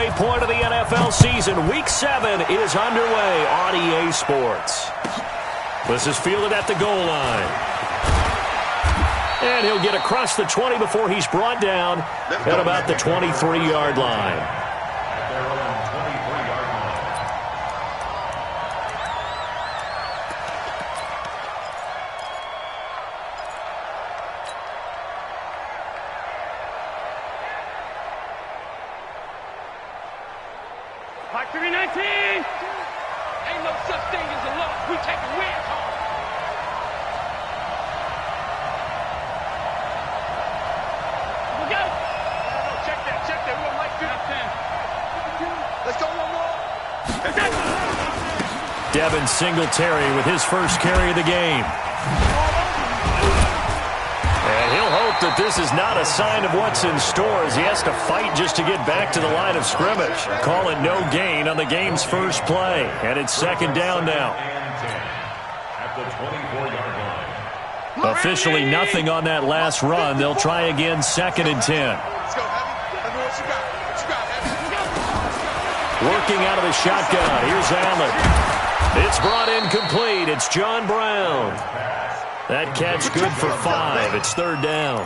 halfway point of the NFL season. Week 7 is underway on EA Sports. This is fielded at the goal line. And he'll get across the 20 before he's brought down at about the 23-yard line. Ain't no such thing as a loss. We take the wins home. We go. Check that. We don't like 10. Let's go one more. Devin Singletary with his first carry of the game. And he'll hope that this is not a sign of what's in store as he has to fight just to get back to the line of scrimmage. Call it no gain on the game's first play. And it's second down now. Officially nothing on that last run. They'll try again, second and 10. Working out of the shotgun. Here's Allen. It's brought in complete. It's John Brown. That catch good for 5. It's third down.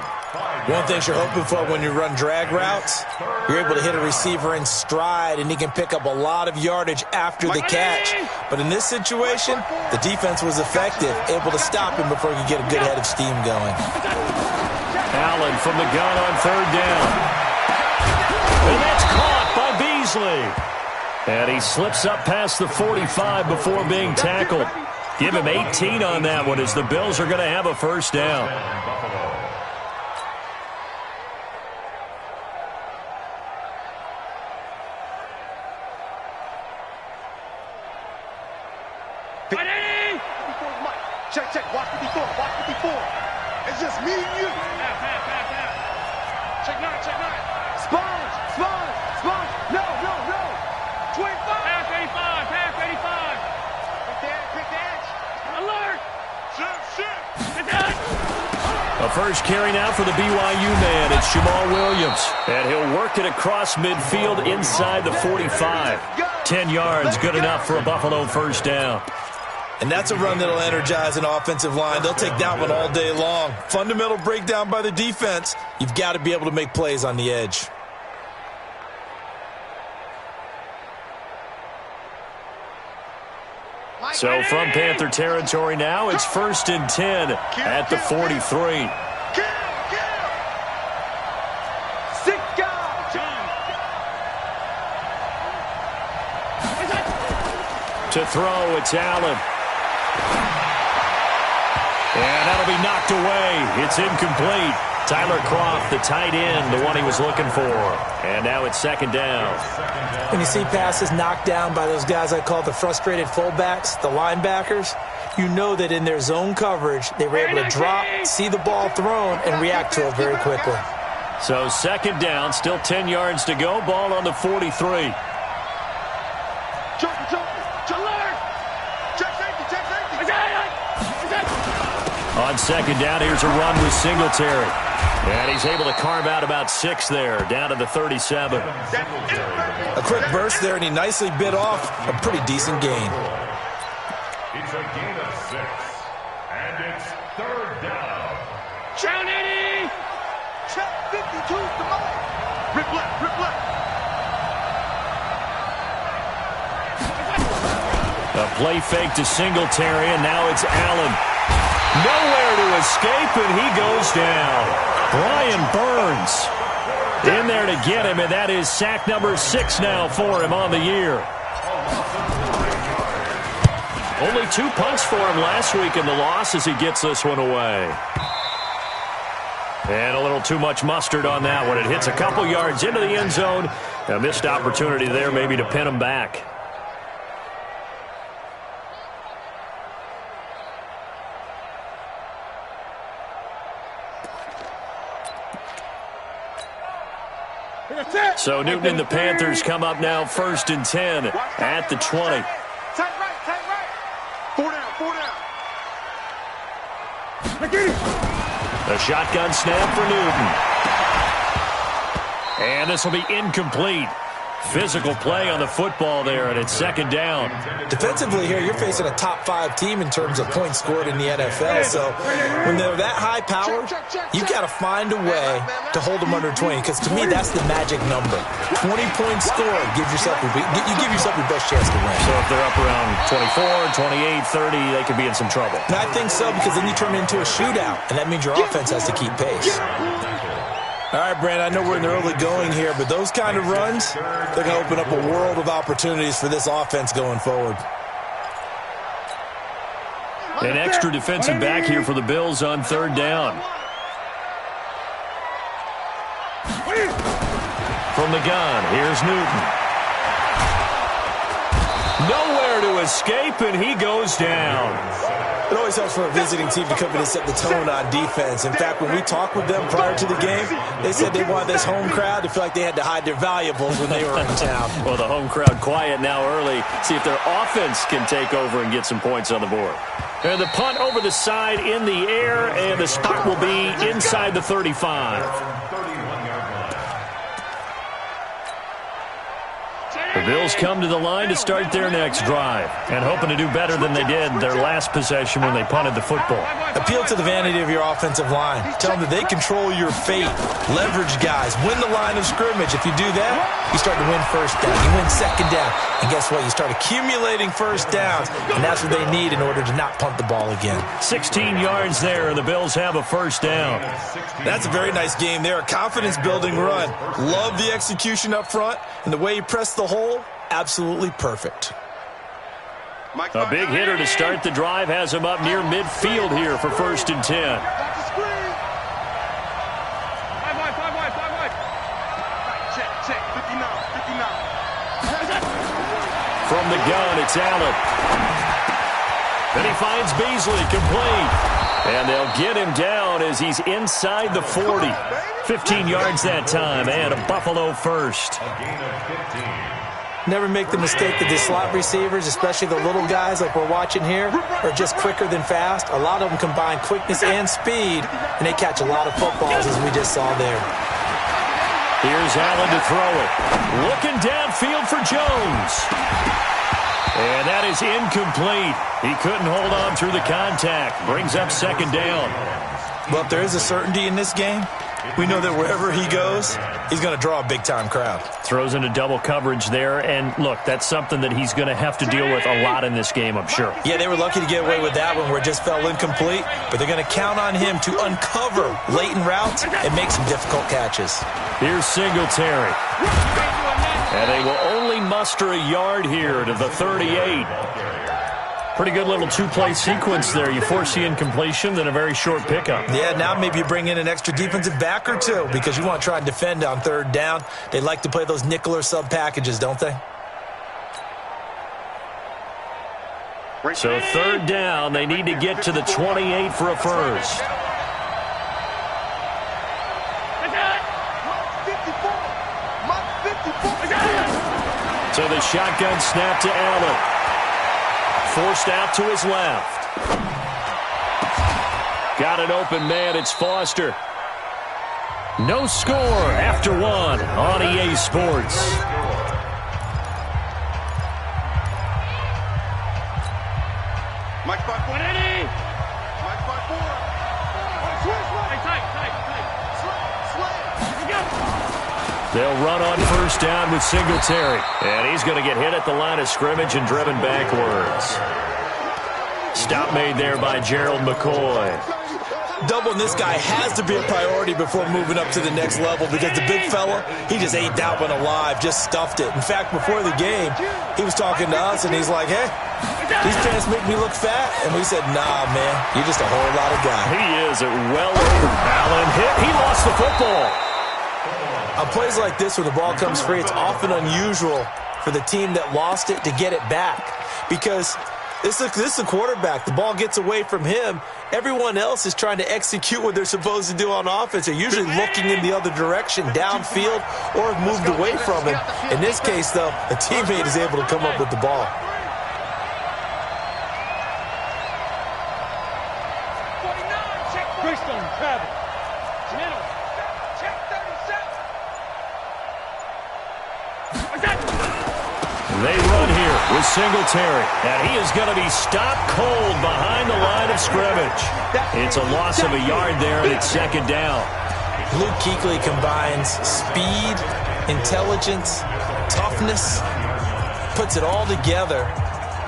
One thing you're hoping for when you run drag routes, you're able to hit a receiver in stride, and he can pick up a lot of yardage after the catch. But in this situation, the defense was effective, able to stop him before he could get a good head of steam going. Allen from the gun on third down. And that's caught by Beasley. And he slips up past the 45 before being tackled. Give him 18 on that one as the Bills are going to have a first down. Check. Watch 54. It's just me and you. Check 9. Sponge. No. 25. Pass 85. Pick the edge. Alert. Shit. A first carry now for the BYU man. It's Jamal Williams. And he'll work it across midfield inside the 45. 10 yards, good enough for a Buffalo first down. And that's a run that'll energize an offensive line. They'll take that one all day long. Fundamental breakdown by the defense. You've got to be able to make plays on the edge. So from Panther territory now, it's first and 10 at the 43. To throw, it's Allen. And that'll be knocked away. It's incomplete. Tyler Kroft, the tight end, the one he was looking for. And now it's second down. When you see passes knocked down by those guys I call the frustrated fullbacks, the linebackers, you know that in their zone coverage, they were able to drop, see the ball thrown, and react to it very quickly. So second down, still 10 yards to go. Ball on the 43. On second down, here's a run with Singletary. And he's able to carve out about 6 there, down to the 37. A quick burst there, and he nicely bit off a pretty decent gain. It's a gain of 6, and it's third down. Johnny! Check 52 to Mike. Rip left. A play fake to Singletary, and now it's Allen. Nowhere to escape, and he goes down. Brian Burns in there to get him, and that is sack number 6 now for him on the year. Only 2 punts for him last week in the loss as he gets this one away. And a little too much mustard on that one. It hits a couple yards into the end zone. A missed opportunity there maybe to pin him back. So Newton and the Panthers come up now first and 10 at the 20. Tight right. 4 down. The shotgun snap for Newton. And this will be incomplete. Physical play on the football there, and it's second down. Defensively here, you're facing a top-5 team in terms of points scored in the NFL. So when they're that high-powered, you've got to find a way to hold them under 20, because to me, that's the magic number. 20 points scored, you give yourself your best chance to win. So if they're up around 24, 28, 30, they could be in some trouble. And I think so, because then you turn it into a shootout, and that means your offense has to keep pace. All right, Brandon, I know we're in the early going here, but those kind of runs, they're going to open up a world of opportunities for this offense going forward. An extra defensive back here for the Bills on third down. From the gun, here's Newton. Nowhere to escape, and he goes down. It always helps for a visiting team to come in and set the tone on defense. In fact, when we talked with them prior to the game, they said they wanted this home crowd to feel like they had to hide their valuables when they were in town. Well, the home crowd quiet now early. See if their offense can take over and get some points on the board. And the punt over the side in the air, and the spot will be inside the 35. The Bills come to the line to start their next drive, and hoping to do better than they did their last possession when they punted the football. Appeal to the vanity of your offensive line. Tell them that they control your fate. Leverage guys. Win the line of scrimmage. If you do that, you start to win first down. You win second down. And guess what? You start accumulating first downs, and that's what they need in order to not punt the ball again. 16 yards there, and the Bills have a first down. That's a very nice game there. A confidence-building run. Love the execution up front, and the way he pressed the hole, absolutely perfect. A big hitter to start the drive has him up near midfield here for 1st and 10. From the gun, it's Allen. Then he finds Beasley, complete. And they'll get him down as he's inside the 40. 15 yards that time, and a Buffalo first. Never make the mistake that the slot receivers, especially the little guys like we're watching here, are just quicker than fast. A lot of them combine quickness and speed, and they catch a lot of footballs, as we just saw there. Here's Allen to throw it. Looking downfield for Jones. And that is incomplete. He couldn't hold on through the contact. Brings up second down. Well, if there is a certainty in this game, we know that wherever he goes, he's going to draw a big-time crowd. Throws into double coverage there, and look, that's something that he's going to have to deal with a lot in this game, I'm sure. Yeah, they were lucky to get away with that one where it just fell incomplete, but they're going to count on him to uncover latent routes and make some difficult catches. Here's Singletary. And they will only muster a yard here to the 38. Pretty good little two-play sequence there. You force the incompletion, then a very short pickup. Yeah, now maybe you bring in an extra defensive back or two because you want to try and defend on third down. They like to play those nickel or sub packages, don't they? So third down, they need to get to the 28 for a first. So the shotgun snap to Allen. Forced out to his left. Got an open man. It's Foster. No score after one on EA Sports. Mike 5 180. Mike 5 4. They'll run on first down with Singletary. And he's going to get hit at the line of scrimmage and driven backwards. Stop made there by Gerald McCoy. Doubling this guy has to be a priority before moving up to the next level because the big fella, he just ate that one alive, just stuffed it. In fact, before the game, he was talking to us, and he's like, hey, these pants make me look fat. And we said, nah, man, you're just a whole lot of guy. He is well over. Allen hit. He lost the football. On plays like this where the ball comes free, it's often unusual for the team that lost it to get it back because this is a quarterback. The ball gets away from him. Everyone else is trying to execute what they're supposed to do on offense. They're usually looking in the other direction, downfield, or have moved away from him. In this case, though, a teammate is able to come up with the ball. They run here with Singletary, and he is going to be stopped cold behind the line of scrimmage. It's a loss of a yard there, and it's second down. Luke Kuechly combines speed, intelligence, toughness, puts it all together.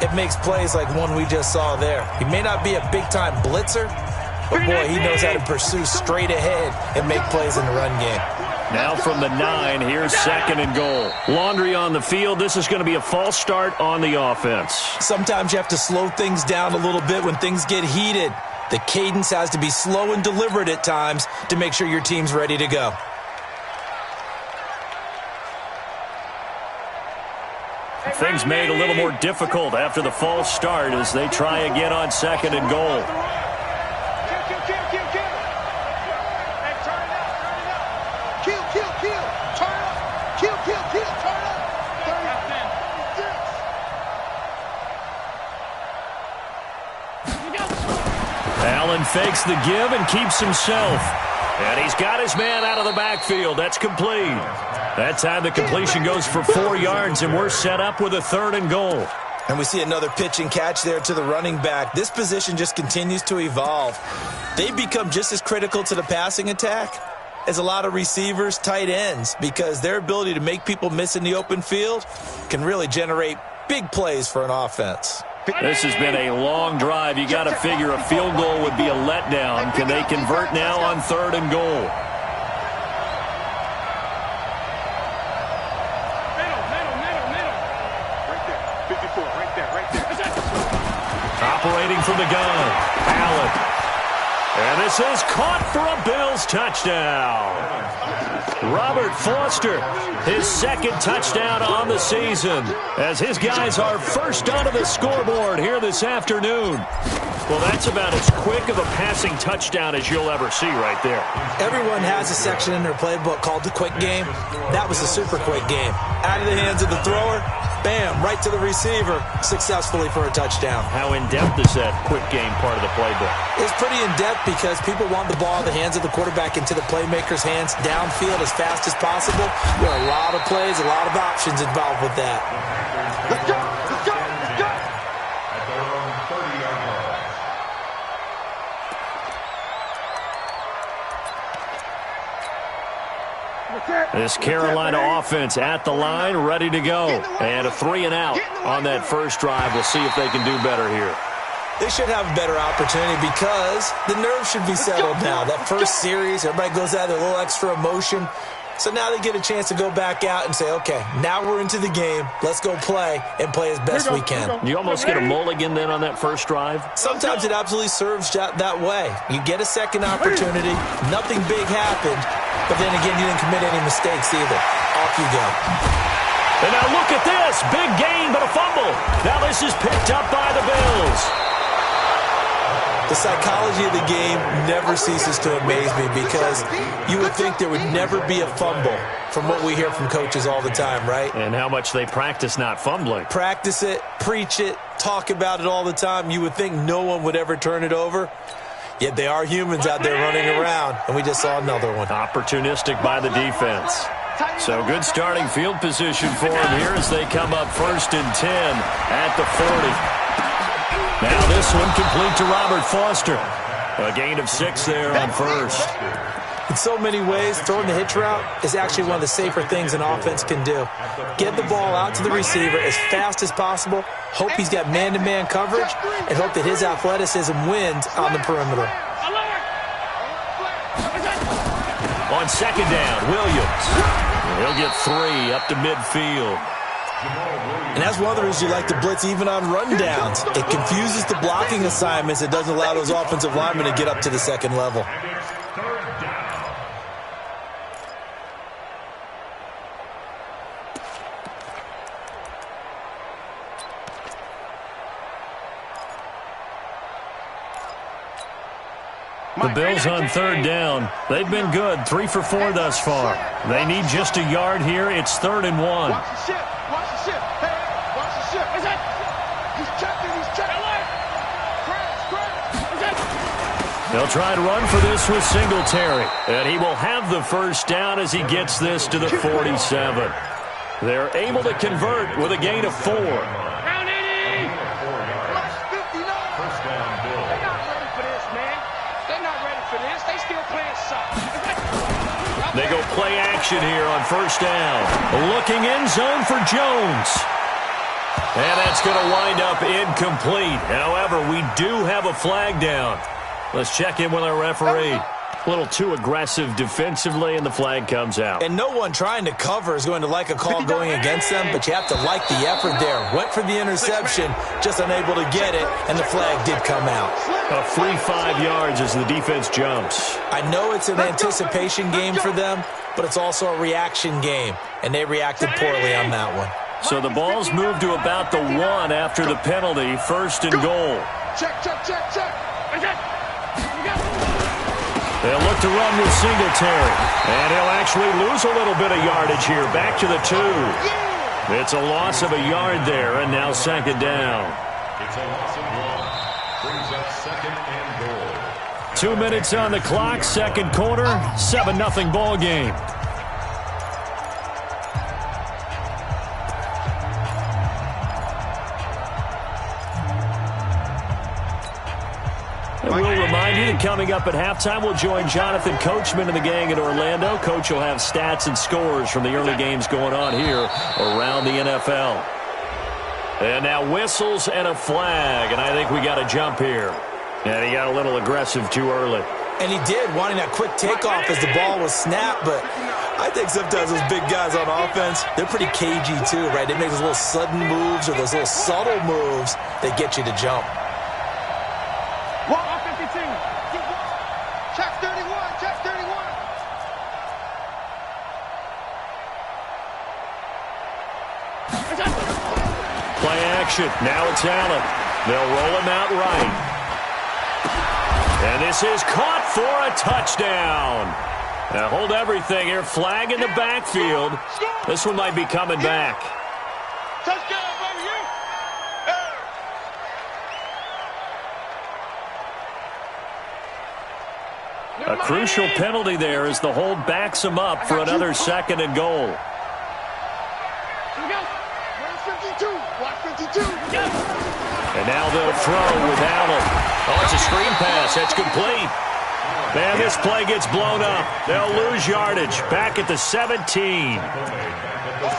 It makes plays like one we just saw there. He may not be a big-time blitzer, but boy, he knows how to pursue straight ahead and make plays in the run game. Now from the 9, here's second and goal. Laundry on the field. This is going to be a false start on the offense. Sometimes you have to slow things down a little bit when things get heated. The cadence has to be slow and deliberate at times to make sure your team's ready to go. Things made a little more difficult after the false start as they try again on second and goal. Allen fakes the give and keeps himself. And he's got his man out of the backfield. That's complete. That time the completion goes for 4 yards, and we're set up with a third and goal. And we see another pitch and catch there to the running back. This position just continues to evolve. They become just as critical to the passing attack as a lot of receivers, tight ends, because their ability to make people miss in the open field can really generate big plays for an offense. This has been a long drive. You got to figure a field goal would be a letdown. Can they convert now on third and goal? Operating from the gun, Allen. And this is caught for a Bills touchdown. Robert Foster, his second touchdown on the season, as his guys are first onto the scoreboard here this afternoon. Well, that's about as quick of a passing touchdown as you'll ever see right there. Everyone has a section in their playbook called the quick game. That was a super quick game. Out of the hands of the thrower, bam, right to the receiver, successfully for a touchdown. How in-depth is that quick game part of the playbook? It's pretty in-depth because people want the ball in the hands of the quarterback into the playmaker's hands downfield as fast as possible. There are a lot of plays, a lot of options involved with that. Let's go! Let's go! Let's go! At their own 30-yard line. This Carolina offense at the line, ready to go. And a 3 and out on that first drive. We'll see if they can do better here. They should have a better opportunity because the nerves should be settled now. That first series, everybody goes out with a little extra emotion. So now they get a chance to go back out and say, okay, now we're into the game. Let's go play and play as best we can. You almost get a mulligan then on that first drive? Sometimes it absolutely serves that way. You get a second opportunity. Nothing big happened. But then again, you didn't commit any mistakes either. Off you go. And now look at this. Big gain, but a fumble. Now this is picked up by the Bills. The psychology of the game never ceases to amaze me because you would think there would never be a fumble from what we hear from coaches all the time, right? And how much they practice not fumbling. Practice it, preach it, talk about it all the time. You would think no one would ever turn it over. Yet they are humans out there running around, and we just saw another one. Opportunistic by the defense. So good starting field position for them here as they come up 1st and 10 at the 40. Now this one complete to Robert Foster. A gain of 6 there on first. In so many ways, throwing the hitch route is actually one of the safer things an offense can do. Get the ball out to the receiver as fast as possible, hope he's got man-to-man coverage, and hope that his athleticism wins on the perimeter. On second down, Williams. He'll get 3 up to midfield. And that's one of the reasons you like to blitz even on rundowns. It confuses the blocking assignments. It doesn't allow those offensive linemen to get up to the second level. The Bills on third down. They've been good, 3 for 4 thus far. They need just a yard here. It's 3rd and 1. Watch the ship. Watch the ship. Hey, watch the ship. What's that? He's checking. He's checking. Crash. They'll try to run for this with Singletary. And he will have the first down as he gets this to the 47. They're able to convert with a gain of 4. Round 80. First down, Bill. They're not ready for this, man. They're not ready for this. They still playing soft. They go play action here on first down. Looking end zone for Jones. And that's going to wind up incomplete. However, we do have a flag down. Let's check in with our referee. A little too aggressive defensively, and the flag comes out. And no one trying to cover is going to like a call going against them, but you have to like the effort there. Went for the interception, just unable to get it, and the flag did come out. A free 5 yards as the defense jumps. I know it's an anticipation game for them, but it's also a reaction game, and they reacted poorly on that one. So the ball's moved to about the 1 after the penalty, first and goal. Check. They'll look to run with Singletary. And he'll actually lose a little bit of yardage here. Back to the 2. It's a loss of a yard there, and now second down. It's a loss of 1. Brings up second and goal. 2 minutes on the clock, second quarter, 7-0 ball game. And we'll remind you that coming up at halftime, we'll join Jonathan Coachman and the gang in Orlando. Coach will have stats and scores from the early games going on here around the NFL. And now whistles and a flag, and I think we got a jump here. And he got a little aggressive too early. And he did, wanting that quick takeoff as the ball was snapped, but I think sometimes those big guys on offense, they're pretty cagey too, right? They make those little sudden moves or those little subtle moves that get you to jump. Play action. Now it's Allen. They'll roll him out right. And this is caught for a touchdown. Now hold everything here. Flag in the backfield. This one might be coming back. Touchdown, baby. A crucial penalty there as the hold backs him up for another second and goal. And now they'll throw with Allen. Oh, it's a screen pass. That's complete. Man, this play gets blown up. They'll lose yardage. Back at the 17.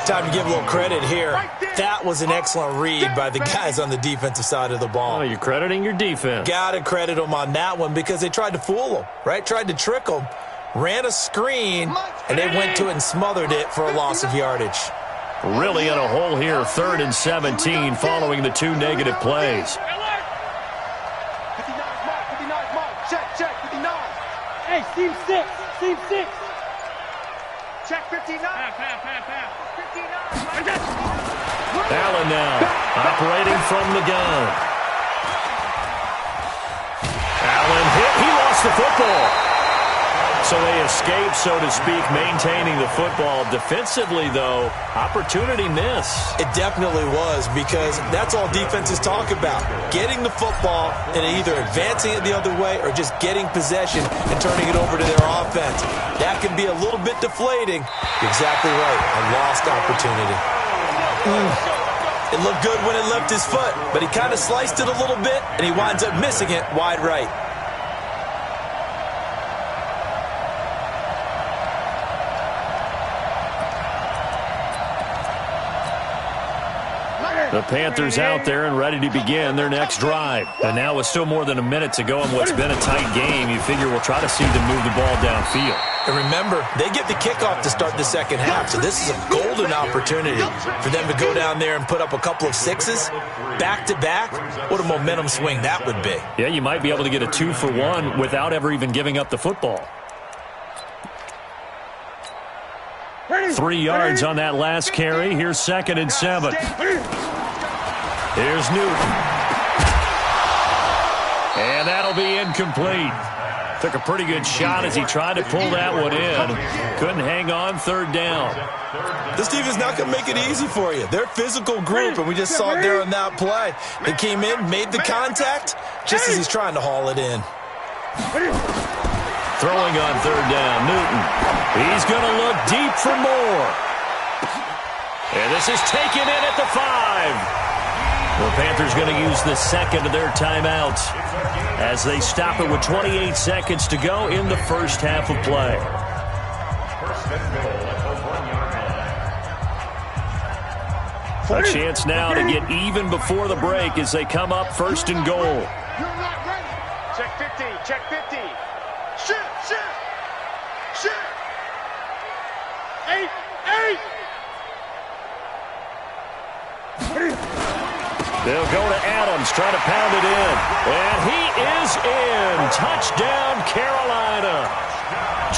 Time to give a little credit here. That was an excellent read by the guys on the defensive side of the ball. Oh, you're crediting your defense. Got to credit them on that one because they tried to fool them, right? Tried to trick them. Ran a screen, and they went to it and smothered it for a loss of yardage. Really in a hole here, 3rd and 17 following the 2 negative plays. 59 mark. Check, 59. Hey, seam 6. Check 59. Pass. 59. Allen now, operating from the gun. Allen hit. He lost the football. So they escape, so to speak, maintaining the football. Defensively, though, opportunity miss. It definitely was because that's all defenses talk about. Getting the football and either advancing it the other way or just getting possession and turning it over to their offense. That can be a little bit deflating. You're exactly right. A lost opportunity. It looked good when it left his foot, but he kind of sliced it a little bit, and he winds up missing it wide right. The Panthers out there and ready to begin their next drive. And now with still more than a minute to go in what's been a tight game, you figure we'll try to see them move the ball downfield. And remember, they get the kickoff to start the second half, so this is a golden opportunity for them to go down there and put up a couple of sixes back-to-back. What a momentum swing that would be. Yeah, you might be able to get a 2-for-1 without ever even giving up the football. 3 yards on that last carry. Here's 2nd and 7. Here's Newton. And that'll be incomplete. Took a pretty good shot as he tried to pull that one in. Couldn't hang on, 3rd down. This team is not going to make it easy for you. They're a physical group, and we just saw it there on that play. They came in, made the contact, just as he's trying to haul it in. Throwing on 3rd down, Newton. He's going to look deep for more. And this is taken in at the 5. The Panthers going to use the second of their timeouts as they stop it with 28 seconds to go in the first half of play. First and goal at the 1 yard line. A chance now to get even before the break as they come up first and goal. Check 50, check 50. Shoot, shoot, shoot. 8, 8. They'll go to Adams, try to pound it in. And he is in. Touchdown, Carolina.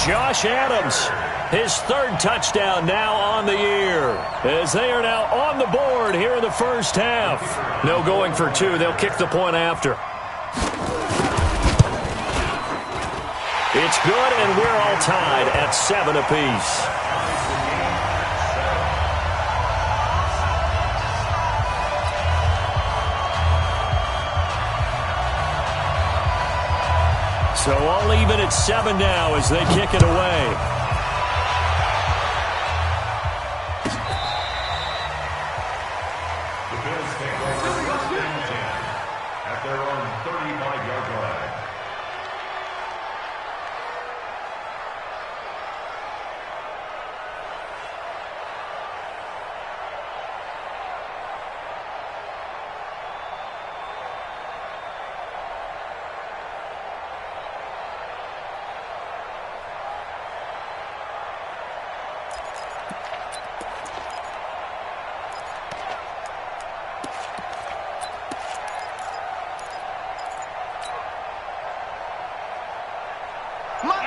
Josh Adams, his third touchdown now on the year, as they are now on the board here in the first half. No going for 2. They'll kick the point after. It's good, and we're all tied at 7 apiece. So all even at 7 now as they kick it away. The Bills take over first and 10 at their own 35-yard line.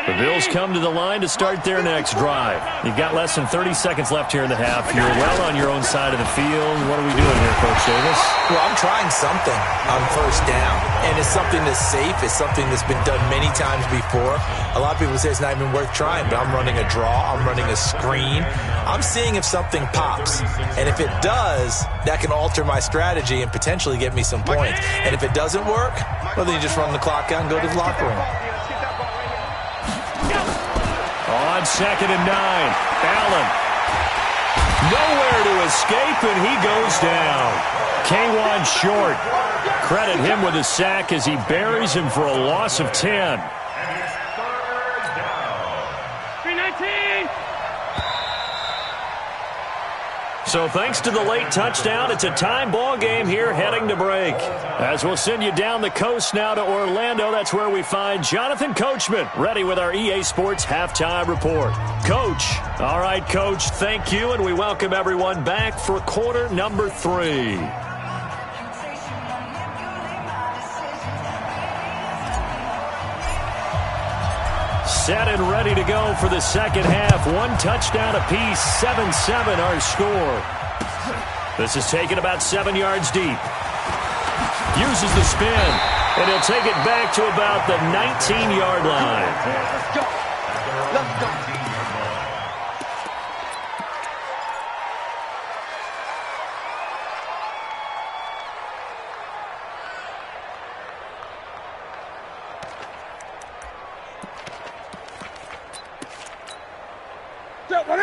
The Bills come to the line to start their next drive. You've got less than 30 seconds left here in the half. You're well on your own side of the field. What are we doing here, Coach Davis? Well, I'm trying something on first down, and it's something that's safe. It's something that's been done many times before. A lot of people say it's not even worth trying, but I'm running a draw. I'm running a screen. I'm seeing if something pops, and if it does, that can alter my strategy and potentially get me some points. And if it doesn't work, well, then you just run the clock out and go to the locker room. On 2nd and 9, Allen. Nowhere to escape, and he goes down. K'Wan Short. Credit him with a sack as he buries him for a loss of 10. And it's third down. 319. So thanks to the late touchdown, it's a time ball game here heading to break. As we'll send you down the coast now to Orlando, that's where we find Jonathan Coachman ready with our EA Sports Halftime Report. Coach. All right, Coach, thank you, and we welcome everyone back for quarter number 3. Set and ready to go for the second half. 1 touchdown apiece, 7-7 our score. This is taken about 7 yards deep. Uses the spin, and he'll take it back to about the 19-yard line. Let's go. Let's go.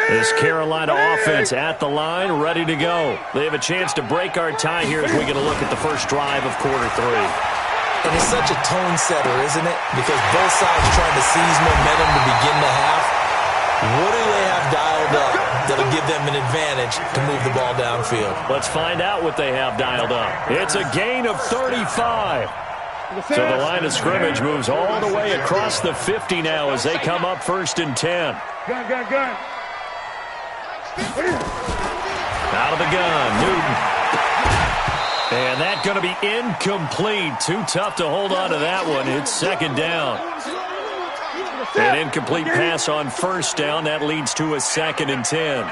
This Carolina offense at the line, ready to go. They have a chance to break our tie here as we get a look at the first drive of quarter 3. And it's such a tone setter, isn't it? Because both sides trying to seize momentum to begin the half. What do they have dialed up that'll give them an advantage to move the ball downfield? Let's find out what they have dialed up. It's a gain of 35. So the line of scrimmage moves all the way across the 50 now as they come up first and 10. Gun. Out of the gun, Newton. And that's going to be incomplete. Too tough to hold on to that one. It's second down. An incomplete pass on first down. That leads to a 2nd and 10.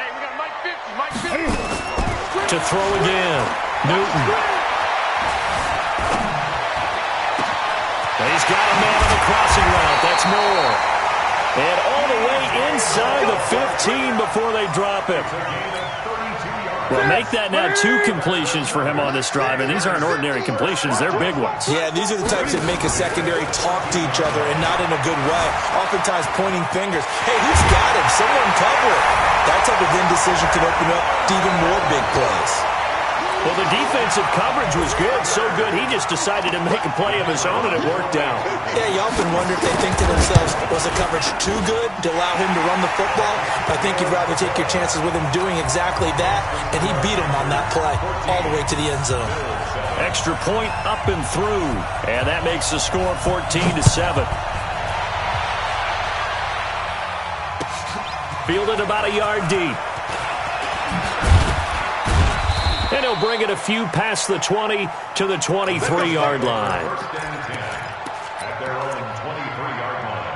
To throw again. Newton. He's got a man on the crossing route. That's Moore. And all the way inside the 15 before they drop it. It's a gain of 32 yards. Well, make that now 2 completions for him on this drive, and these aren't ordinary completions. They're big ones. Yeah, these are the types that make a secondary talk to each other and not in a good way. Oftentimes pointing fingers. Hey, who's got him? Someone cover it. That type of indecision can open up to even more big plays. Well, the defensive coverage was good, so good he just decided to make a play of his own, and it worked out. Yeah, you often wonder if they think to themselves, was the coverage too good to allow him to run the football? I think you'd rather take your chances with him doing exactly that, and he beat him on that play all the way to the end zone. Extra point up and through, and that makes the score 14-7. Fielded about a yard deep. And he'll bring it a few past the 20 to the 23-yard line. At their own 23-yard line.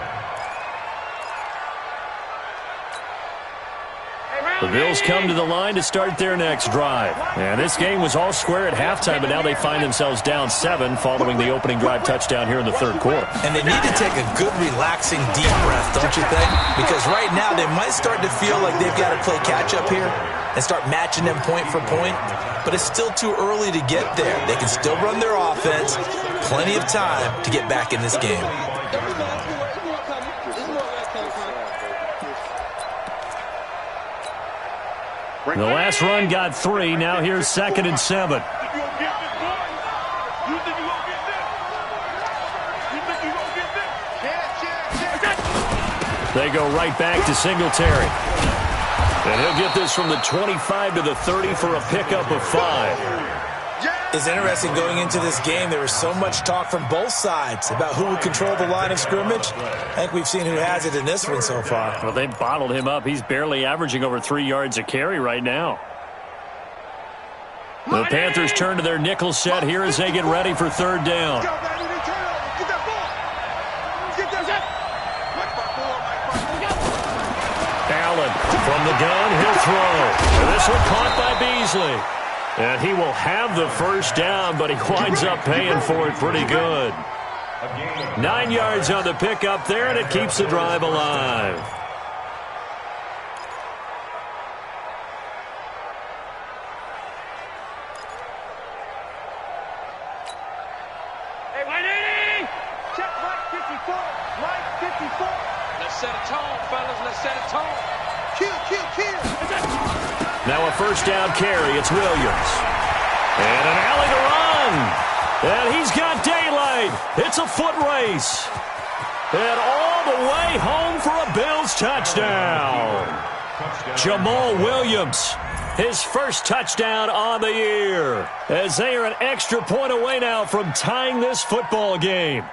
The Bills come to the line to start their next drive. And this game was all square at halftime, but now they find themselves down 7 following the opening drive touchdown here in the third quarter. And they need to take a good, relaxing, deep breath, don't you think? Because right now they might start to feel like they've got to play catch-up here and start matching them point for point. But it's still too early to get there. They can still run their offense. Plenty of time to get back in this game. The last run got 3. Now here's 2nd and 7. They go right back to Singletary. And he'll get this from the 25 to the 30 for a pickup of 5. It's interesting going into this game. There was so much talk from both sides about who would control the line of scrimmage. I think we've seen who has it in this one so far. Well, they bottled him up. He's barely averaging over 3 yards a carry right now. The Panthers turn to their nickel set here as they get ready for 3rd down. Allen from the gun, he'll throw. And this one caught by Beasley. And he will have the first down, but he winds up paying for it pretty good. 9 yards on the pickup there, and it keeps the drive alive. Hey, 180! Check Mike 54. Mike 54. Let's set a tone, fellas. Let's set a tone. Kill. Now a first down carry. It's Williams. And an alley to run. And he's got daylight. It's a foot race. And all the way home for a Bills touchdown. Jamal Williams, his first touchdown on the year. As they are an extra point away now from tying this football game.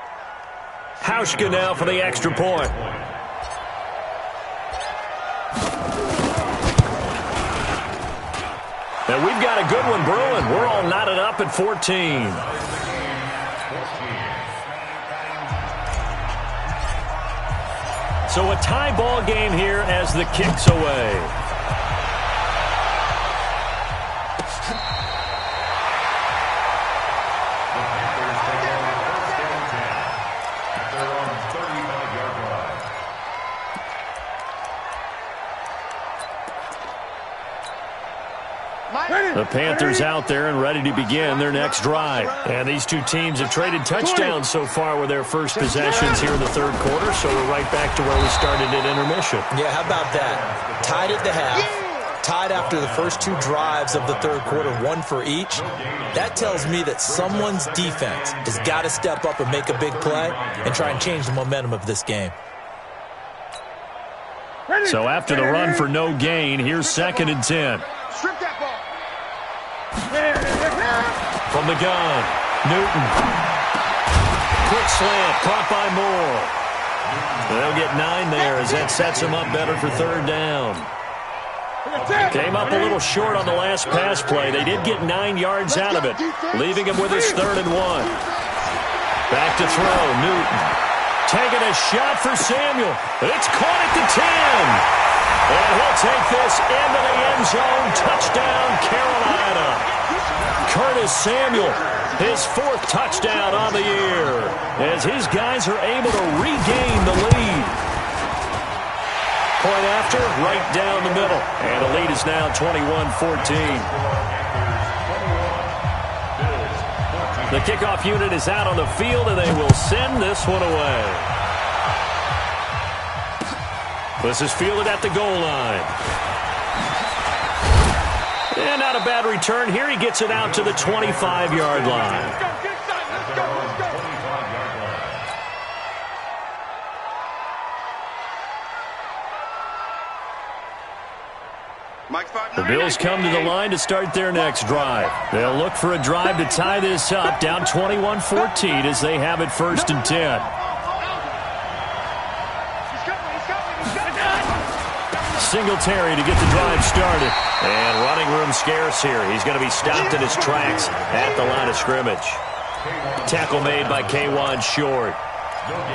Hauschka now for the extra point. And we've got a good one brewing. We're all knotted up at 14. So a tie ball game here as the kick's away. The Panthers out there and ready to begin their next drive. And these two teams have traded touchdowns so far with their first possessions here in the third quarter, so we're right back to where we started at intermission. Yeah, how about that? Tied at the half, tied after the first 2 drives of the third quarter, 1 for each. That tells me that someone's defense has got to step up and make a big play and try and change the momentum of this game. So after the run for no gain, here's 2nd and 10. Strip that ball. From the gun, Newton. Quick slant, caught by Moore. They'll get 9 there as that sets them up better for 3rd down. Came up a little short on the last pass play. They did get 9 yards out of it, leaving him with his 3rd and 1. Back to throw, Newton. Taking a shot for Samuel. It's caught at the 10. And he'll take this into the end zone. Touchdown, Carolina. Curtis Samuel, his 4th touchdown on the year, as his guys are able to regain the lead. point after, right down the middle. And the lead is now 21-14. The kickoff unit is out on the field, and they will send this one away. This is fielded at the goal line. And not a bad return here. He gets it out to the 25-yard line. The Bills come to the line to start their next drive. They'll look for a drive to tie this up, down 21-14 as they have it 1st and 10. Singletary to get the drive started. And running room scarce here. He's going to be stopped in his tracks at the line of scrimmage. Tackle made by K'Wan Short.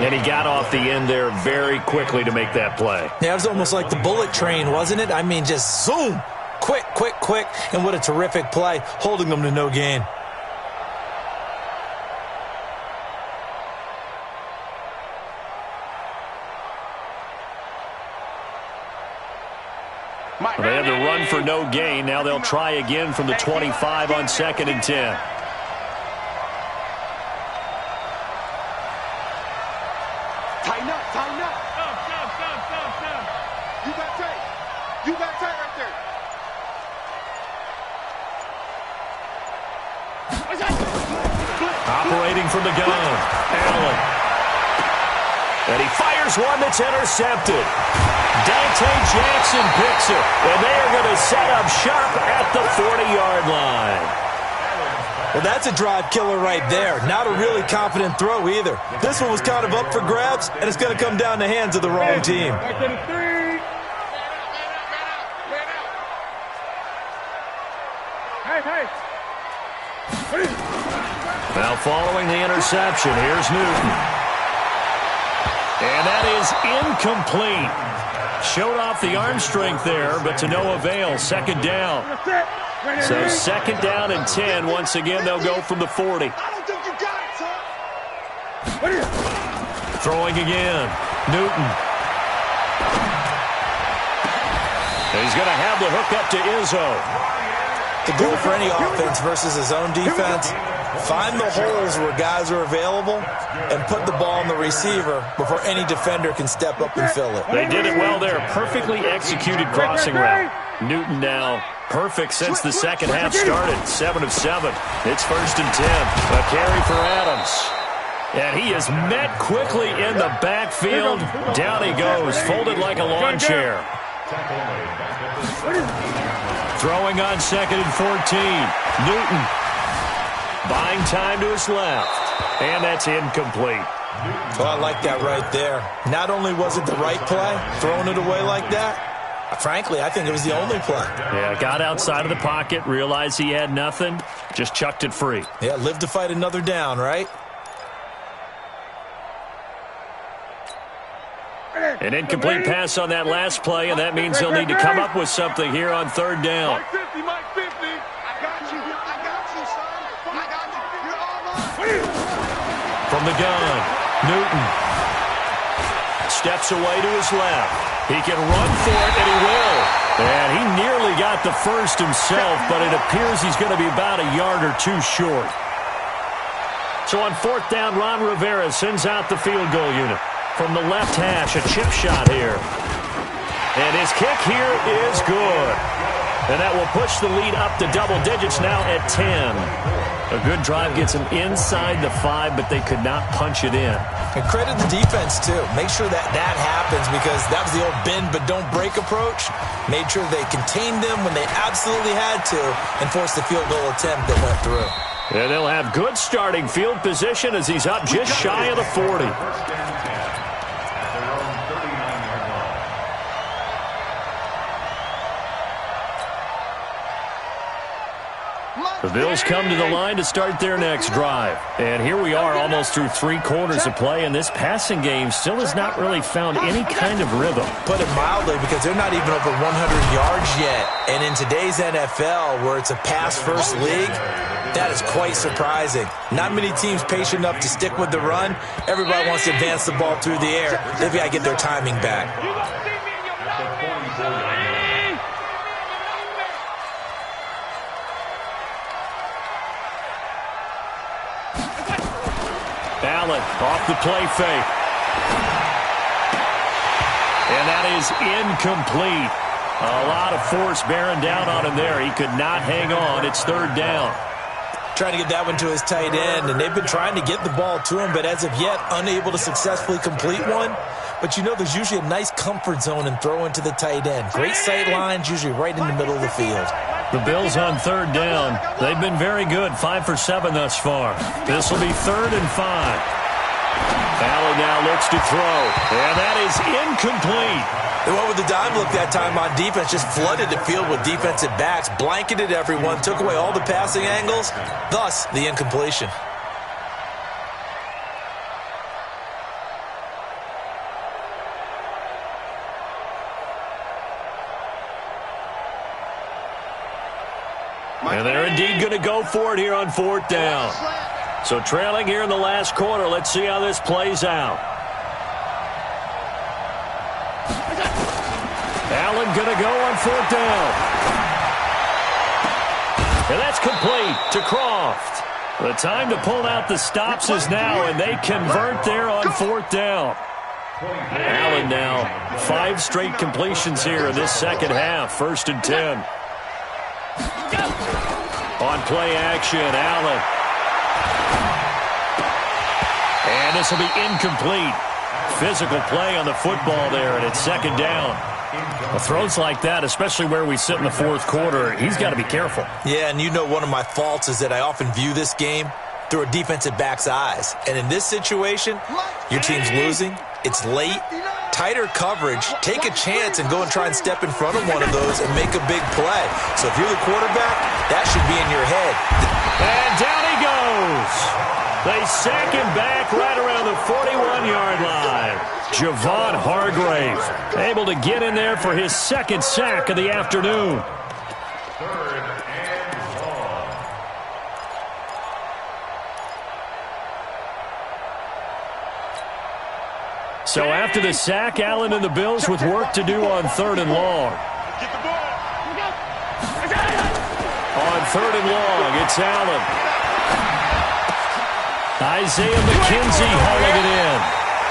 And he got off the end there very quickly to make that play. Yeah, it was almost like the bullet train, wasn't it? I mean, just zoom. Quick, quick, quick. And what a terrific play, holding them to no gain. They had to run for no gain. Now they'll try again from the 25 on 2nd and 10. Tighten up, tighten up. Stop. You got tight. You got tight right there. Operating from the gun, Allen. And he fires one that's intercepted. Dante Jackson picks it, and they are going to set up shop at the 40-yard line. Well, that's a drive killer right there. Not a really confident throw either. This one was kind of up for grabs, and it's going to come down the hands of the wrong team. Now following the interception, here's Newton. And that is incomplete. Showed off the arm strength there, but to no avail. 2nd down. So 2nd down and 10. Once again, they'll go from the 40. I don't think you got it, son. Throwing again. Newton. And he's going to have the hook up to Izzo. The goal for any offense versus his own defense, find the holes where guys are available and put the ball on the receiver before any defender can step up and fill it. They did it well there. Perfectly executed crossing route. Newton now perfect since the second half started. 7 of 7. It's 1st and 10. A carry for Adams. And he is met quickly in the backfield. Down he goes, folded like a lawn chair. Throwing on 2nd and 14. Newton buying time to his left. And that's incomplete. Oh, I like that right there. Not only was it the right play, throwing it away like that, frankly, I think it was the only play. Yeah, got outside of the pocket, realized he had nothing, just chucked it free. Yeah, live to fight another down, right? An incomplete pass on that last play, and that means they'll need to come up with something here on 3rd down. Mike 50. I got you, son. I got you. You're all mine. From the gun, Newton steps away to his left. He can run for it, and he will. And he nearly got the first himself, but it appears he's going to be about a yard or two short. So on 4th down, Ron Rivera sends out the field goal unit. From the left hash, a chip shot here. And his kick here is good. And that will push the lead up to double digits now at 10. A good drive gets them inside the 5, but they could not punch it in. And credit the defense, too. Make sure that happens, because that was the old bend but don't break approach. Made sure they contained them when they absolutely had to and forced the field goal attempt that went through. And they'll have good starting field position as he's up just shy of the 40. The Bills come to the line to start their next drive. And here we are almost through 3 quarters of play, and this passing game still has not really found any kind of rhythm. Put it mildly, because they're not even over 100 yards yet. And in today's NFL, where it's a pass-first league, that is quite surprising. Not many teams patient enough to stick with the run. Everybody wants to advance the ball through the air. They've got to get their timing back. Allen off the play fake. And that is incomplete. A lot of force bearing down on him there. He could not hang on. It's third down. Trying to get that one to his tight end, and they've been trying to get the ball to him, but as of yet, unable to successfully complete one. But you know there's usually a nice comfort zone in throwing to the tight end. Great sight lines, usually right in the middle of the field. The Bills on third down. They've been very good, 5 for 7 thus far. This will be 3rd and 5. Allen now looks to throw, and that is incomplete. They went with the dime look that time on defense, just flooded the field with defensive backs, blanketed everyone, took away all the passing angles, thus the incompletion. And they're indeed going to go for it here on 4th down. So trailing here in the last quarter, let's see how this plays out. Allen going to go on 4th down. And that's complete to Croft. The time to pull out the stops is now, and they convert there on 4th down. Allen now 5 straight completions here in this second half. 1st and 10. On play action, Allen. And this will be incomplete. Physical play on the football there, and it's 2nd down. Well, throws like that, especially where we sit in the 4th quarter, he's got to be careful. Yeah, and you know one of my faults is that I often view this game through a defensive back's eyes. And in this situation, your team's losing, it's late, tighter coverage, take a chance and go and try and step in front of one of those and make a big play. So if you're the quarterback, that should be in your head. And down he goes. They sack him back right around the 41-yard line. Javon Hargrave able to get in there for his 2nd sack of the afternoon. 3rd and long. So after the sack, Allen and the Bills with work to do on 3rd and long. On 3rd and long, it's Allen. Isaiah McKenzie hauling it in.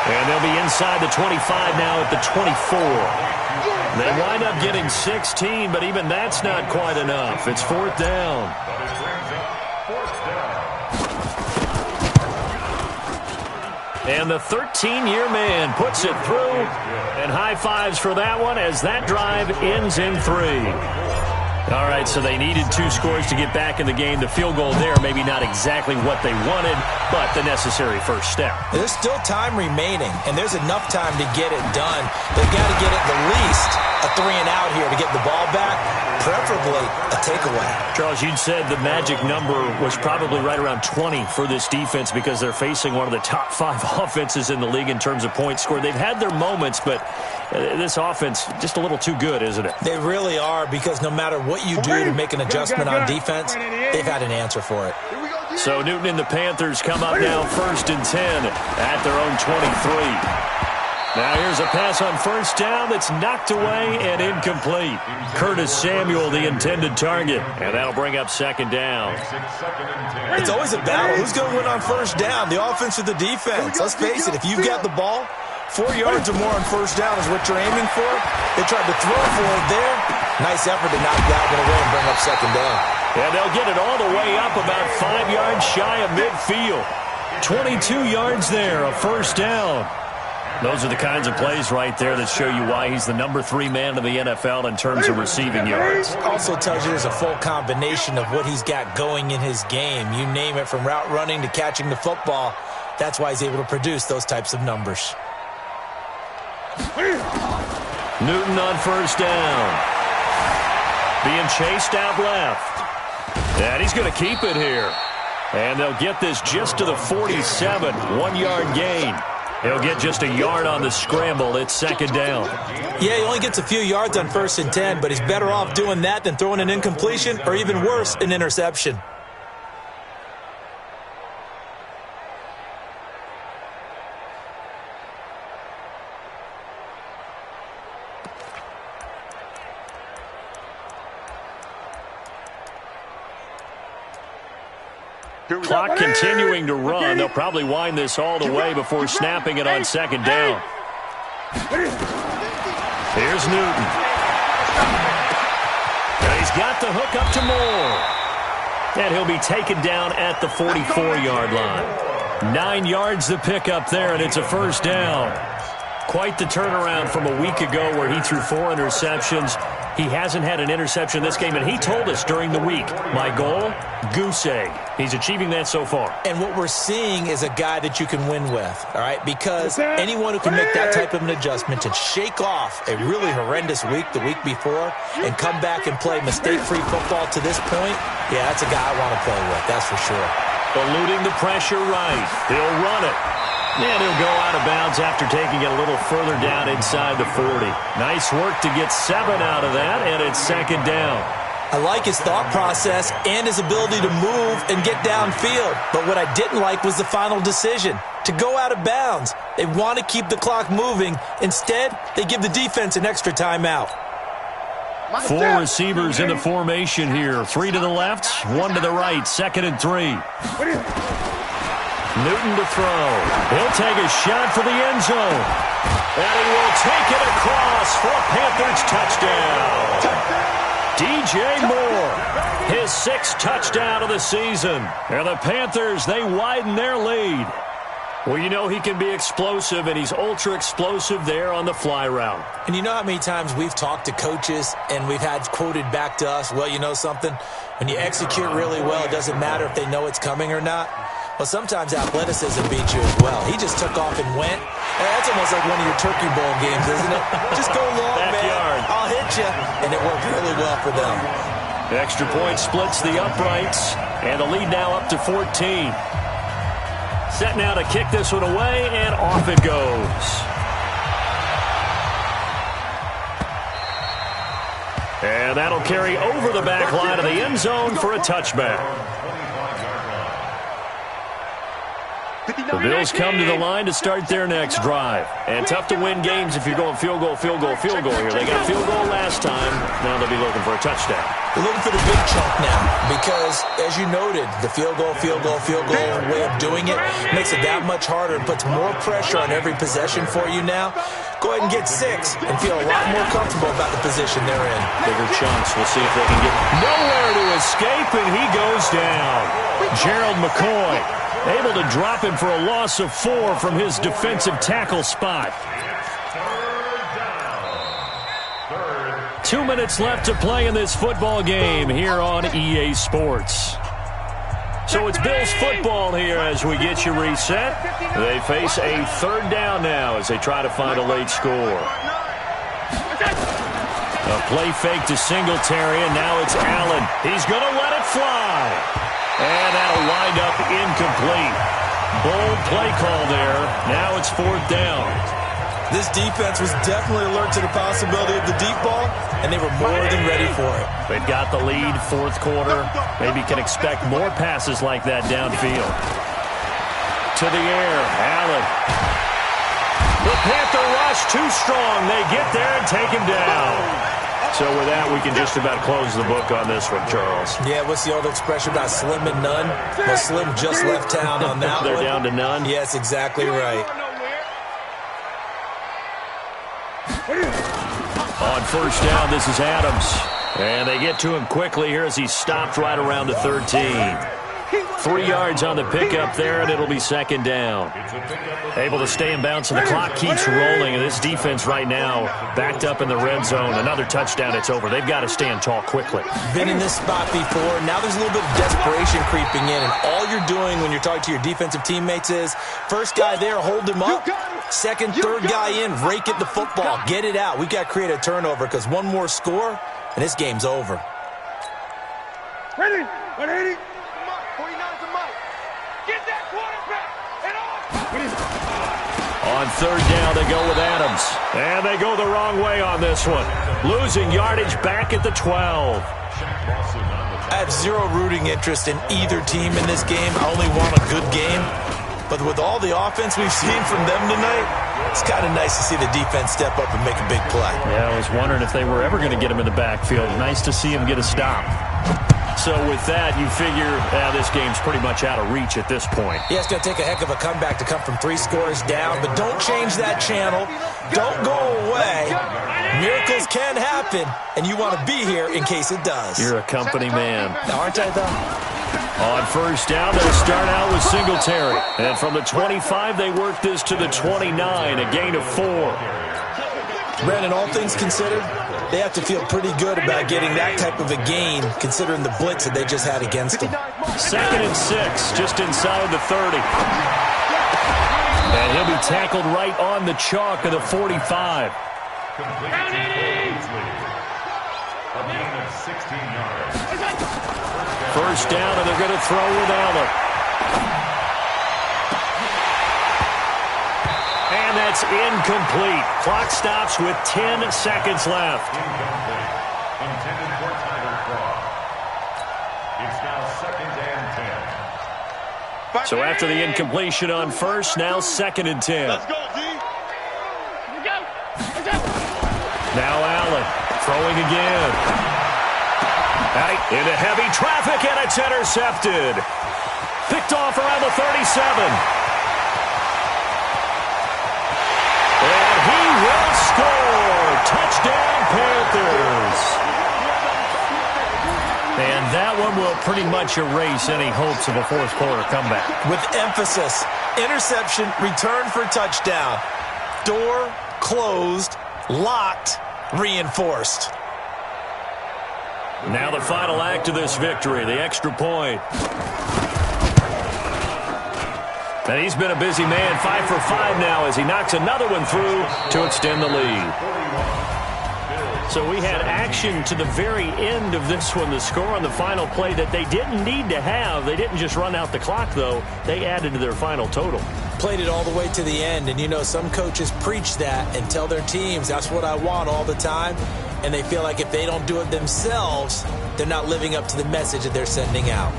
And they'll be inside the 25 now at the 24. They wind up getting 16, but even that's not quite enough. It's 4th down. But it brings up 4th down. And the 13-year man puts it through. And high fives for that one as that drive ends in 3. All right, so they needed 2 scores to get back in the game. The field goal there, maybe not exactly what they wanted, but the necessary first step. There's still time remaining, and there's enough time to get it done. They've got to get at the least a 3-and-out here to get the ball back, preferably a takeaway. Charles, you'd said the magic number was probably right around 20 for this defense because they're facing one of the top 5 offenses in the league in terms of points scored. They've had their moments, but this offense just a little too good, isn't it? They really are, because no matter what you do to make an adjustment on defense, they've had an answer for it. So Newton and the Panthers come up now 1st and 10 at their own 23. Now here's a pass on 1st down that's knocked away and incomplete. Curtis Samuel, the intended target, and that'll bring up 2nd down. It's always a battle. Who's going to win on 1st down, the offense or the defense? Let's face it, if you've got the ball, 4 yards or more on 1st down is what you're aiming for. They tried to throw for it there. Nice effort to knock that one away and bring up 2nd down. And they'll get it all the way up about 5 yards shy of midfield. 22 yards there, a 1st down. Those are the kinds of plays right there that show you why he's the number 3 man in the NFL in terms of receiving yards. Also tells you there's a full combination of what he's got going in his game. You name it, from route running to catching the football. That's why he's able to produce those types of numbers. Newton on 1st down. Being chased out left. And he's going to keep it here. And they'll get this just to the 47. 1-yard gain. He'll get just a yard on the scramble. It's 2nd down. Yeah, he only gets a few yards on 1st and 10, but he's better off doing that than throwing an incompletion, or even worse, an interception. Clock continuing to run. They'll probably wind this all the way before snapping it on second down. Here's Newton. And he's got the hook up to Moore. And he'll be taken down at the 44-yard line. 9 yards the pick up there, and it's a first down. Quite the turnaround from a week ago where he threw 4 interceptions. He hasn't had an interception this game, and he told us during the week, my goal, goose egg. He's achieving that so far. And what we're seeing is a guy that you can win with, all right? Because anyone who can make that type of an adjustment to shake off a really horrendous week the week before and come back and play mistake-free football to this point, yeah, that's a guy I want to play with, that's for sure. Eluding the pressure right. He'll run it. And he'll go out of bounds after taking it a little further down inside the 40. Nice work to get 7 out of that, and it's second down. I like his thought process and his ability to move and get downfield. But what I didn't like was the final decision, to go out of bounds. They want to keep the clock moving. Instead, they give the defense an extra timeout. 4 receivers in the formation here. 3 to the left, 1 to the right. 2nd and 3. Newton to throw. He'll take a shot for the end zone. And he will take it across for a Panthers touchdown. DJ Moore, his 6th touchdown of the season. And the Panthers, they widen their lead. Well, you know he can be explosive, and he's ultra-explosive there on the fly route. And you know how many times we've talked to coaches and we've had quoted back to us, well, you know something? When you execute really well, it doesn't matter if they know it's coming or not. Well, sometimes athleticism beats you as well. He just took off and went. That's almost like one of your Turkey Bowl games, isn't it? Just go long, Backyard. man. I'll hit you. And it worked really well for them. The extra point splits the uprights, and the lead now up to 14. Set now to kick this one away, and off it goes. And that'll carry over the back line of the end zone for a touchback. The Bills come to the line to start their next drive. And tough to win games if you're going field goal, field goal, field goal here. They got field goal last time. Now they'll be looking for a touchdown. They're looking for the big chunk now because, as you noted, the field goal way of doing it makes it that much harder and puts more pressure on every possession for you now. Go ahead and get 6 and feel a lot more comfortable about the position they're in. Bigger chunks. We'll see if they can get nowhere to escape, and he goes down. Gerald McCoy able to drop him for a loss of 4 from his defensive tackle spot. 2 minutes left to play in this football game here on EA Sports. So it's Bills football here as we get you reset. They face a 3rd down now as they try to find a late score. A play fake to Singletary, and now it's Allen. He's going to let it fly. And that'll wind up incomplete. Bold play call there. Now it's 4th down. This defense was definitely alert to the possibility of the deep ball, and they were more than ready for it. They've got the lead, 4th quarter. Maybe can expect more passes like that downfield. To the air, Allen. The Panther rush too strong. They get there and take him down. So with that, we can just about close the book on this one, Charles. Yeah, what's the old expression about slim and none? Well, Slim just left town on that They're one. down to none? Yes, exactly right. On 1st down, this is Adams. And they get to him quickly here as he's stopped right around the 13. 3 yards on the pickup there, and it'll be 2nd down. Able to stay in bounds, and the clock keeps rolling. And this defense right now backed up in the red zone. Another touchdown, it's over. They've got to stand tall quickly. Been in this spot before. Now there's a little bit of desperation creeping in. And all you're doing when you're talking to your defensive teammates is, first guy there, hold him up. 2nd, 3rd guy in, rake at the football. Get it out. We've got to create a turnover because one more score, and this game's over. Ready? 180. Get that quarterback and off. On 3rd down, they go with Adams. And they go the wrong way on this one. Losing yardage back at the 12. I have 0 rooting interest in either team in this game. I only want a good game. But with all the offense we've seen from them tonight, it's kind of nice to see the defense step up and make a big play. Yeah, I was wondering if they were ever going to get him in the backfield. Nice to see him get a stop. So with that, you figure this game's pretty much out of reach at this point. Yeah, it's going to take a heck of a comeback to come from 3 scores down, but don't change that channel. Don't go away. Miracles can happen, and you want to be here in case it does. You're a company man. Aren't I, though? On first down, they'll start out with Singletary. And from the 25, they work this to the 29, a gain of 4. Brandon, all things considered, they have to feel pretty good about getting that type of a gain, considering the blitz that they just had against them. 2nd and 6, just inside the 30. And he'll be tackled right on the chalk of the 45. First down, and they're going to throw with Allen. And that's incomplete. Clock stops with 10 seconds left. Incomplete. Intended for Tyler Croft. It's now 2nd and 10. So after the incompletion on first, now 2nd and 10. Let's go, D. Now Allen throwing again. Into heavy traffic, and it's intercepted. Picked off around the 37. And he will score. Touchdown, Panthers. And that one will pretty much erase any hopes of a fourth quarter comeback. With emphasis, interception, return for touchdown. Door closed, locked, reinforced. Now the final act of this victory, the extra point. And he's been a busy man, 5 for 5 now as he knocks another one through to extend the lead. So we had action to the very end of this one, the score on the final play that they didn't need to have. They didn't just run out the clock, though. They added to their final total. Played it all the way to the end, and you know some coaches preach that and tell their teams, that's what I want all the time. And they feel like if they don't do it themselves, they're not living up to the message that they're sending out.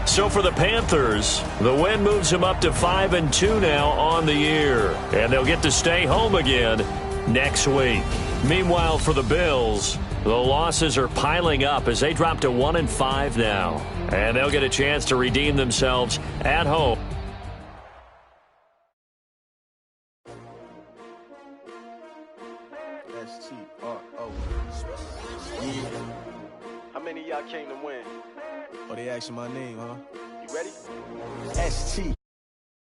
So for the Panthers, the win moves them up to 5-2 now on the year. And they'll get to stay home again next week. Meanwhile, for the Bills, the losses are piling up as they drop to 1-5 now. And they'll get a chance to redeem themselves at home. How many of y'all came to win? Oh, they asking my name, huh? You ready? ST.